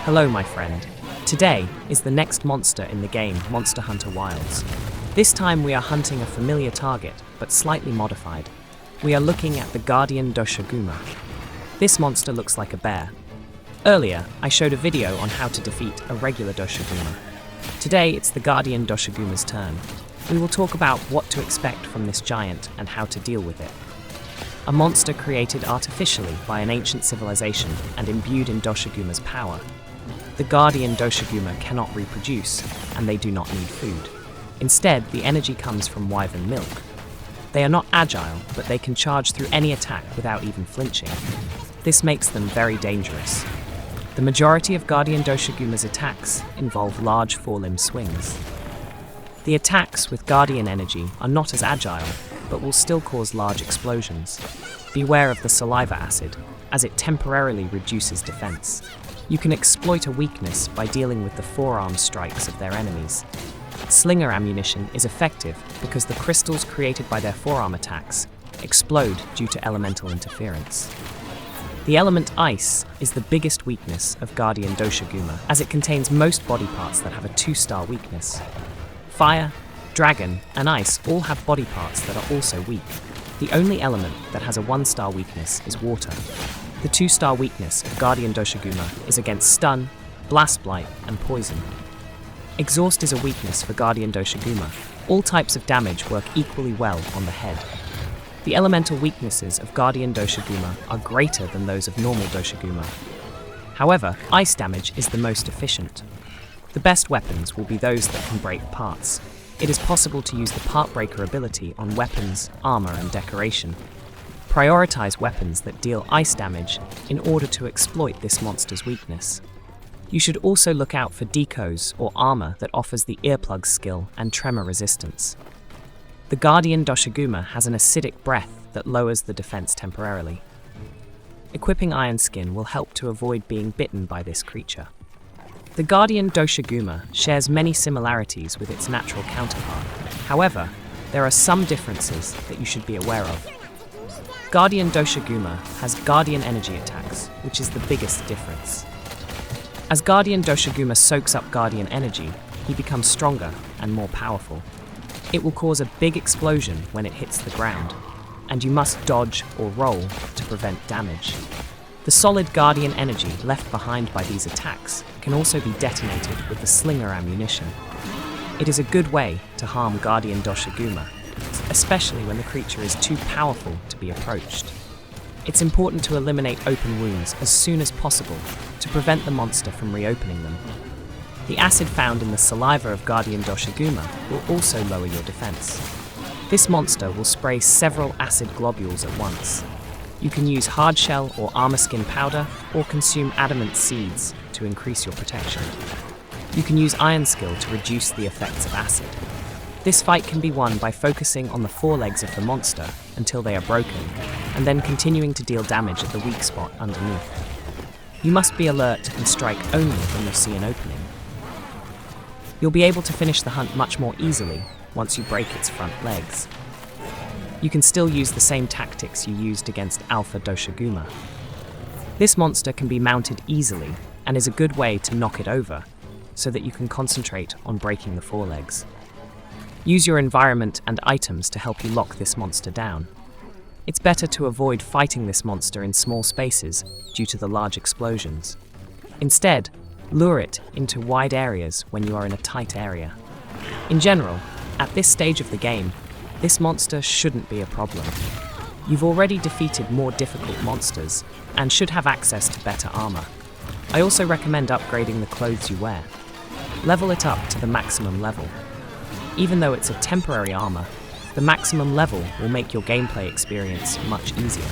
Hello, my friend. Today is the next monster in the game, Monster Hunter Wilds. This time we are hunting a familiar target, but slightly modified. We are looking at the Guardian Doshaguma. This monster looks like a bear. Earlier, I showed a video on how to defeat a regular Doshaguma. Today, it's the Guardian Doshaguma's turn. We will talk about what to expect from this giant and how to deal with it. A monster created artificially by an ancient civilization and imbued in Doshaguma's power. The Guardian Doshaguma cannot reproduce, and they do not need food. Instead, the energy comes from wyvern milk. They are not agile, but they can charge through any attack without even flinching. This makes them very dangerous. The majority of Guardian Doshaguma's attacks involve large forelimb swings. The attacks with Guardian energy are not as agile, but will still cause large explosions. Beware of the saliva acid, as it temporarily reduces defense. You can exploit a weakness by dealing with the forearm strikes of their enemies. Slinger ammunition is effective because the crystals created by their forearm attacks explode due to elemental interference. The element ice is the biggest weakness of Guardian Doshaguma, as it contains most body parts that have a 2-star weakness. Fire, dragon, and ice all have body parts that are also weak. The only element that has a 1-star weakness is water. The 2-star weakness of Guardian Doshaguma is against stun, blast blight, and poison. Exhaust is a weakness for Guardian Doshaguma. All types of damage work equally well on the head. The elemental weaknesses of Guardian Doshaguma are greater than those of normal Doshaguma. However, ice damage is the most efficient. The best weapons will be those that can break parts. It is possible to use the part breaker ability on weapons, armor, and decoration. Prioritize weapons that deal ice damage in order to exploit this monster's weakness. You should also look out for decos or armor that offers the earplug skill and tremor resistance. The Guardian Doshaguma has an acidic breath that lowers the defense temporarily. Equipping Iron Skin will help to avoid being bitten by this creature. The Guardian Doshaguma shares many similarities with its natural counterpart. However, there are some differences that you should be aware of. Guardian Doshaguma has Guardian energy attacks, which is the biggest difference. As Guardian Doshaguma soaks up Guardian energy, he becomes stronger and more powerful. It will cause a big explosion when it hits the ground, and you must dodge or roll to prevent damage. The solid Guardian energy left behind by these attacks can also be detonated with the Slinger ammunition. It is a good way to harm Guardian Doshaguma, especially when the creature is too powerful to be approached. It's important to eliminate open wounds as soon as possible to prevent the monster from reopening them. The acid found in the saliva of Guardian Doshaguma will also lower your defense. This monster will spray several acid globules at once. You can use hardshell or armor skin powder or consume adamant seeds to increase your protection. You can use Iron Skill to reduce the effects of acid. This fight can be won by focusing on the forelegs of the monster until they are broken, and then continuing to deal damage at the weak spot underneath. You must be alert and strike only when you see an opening. You'll be able to finish the hunt much more easily once you break its front legs. You can still use the same tactics you used against Alpha Doshaguma. This monster can be mounted easily and is a good way to knock it over so that you can concentrate on breaking the forelegs. Use your environment and items to help you lock this monster down. It's better to avoid fighting this monster in small spaces due to the large explosions. Instead, lure it into wide areas when you are in a tight area. In general, at this stage of the game, this monster shouldn't be a problem. You've already defeated more difficult monsters and should have access to better armor. I also recommend upgrading the clothes you wear. Level it up to the maximum level. Even though it's a temporary armor, the maximum level will make your gameplay experience much easier.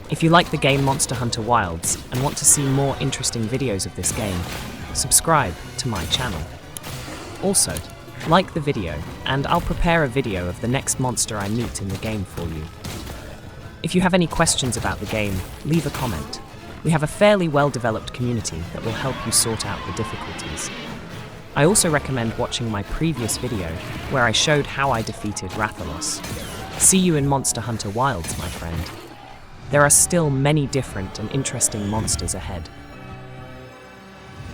If you like the game Monster Hunter Wilds and want to see more interesting videos of this game, subscribe to my channel. Also, like the video, and I'll prepare a video of the next monster I meet in the game for you. If you have any questions about the game, leave a comment. We have a fairly well-developed community that will help you sort out the difficulties. I also recommend watching my previous video where I showed how I defeated Rathalos. See you in Monster Hunter Wilds, my friend. There are still many different and interesting monsters ahead.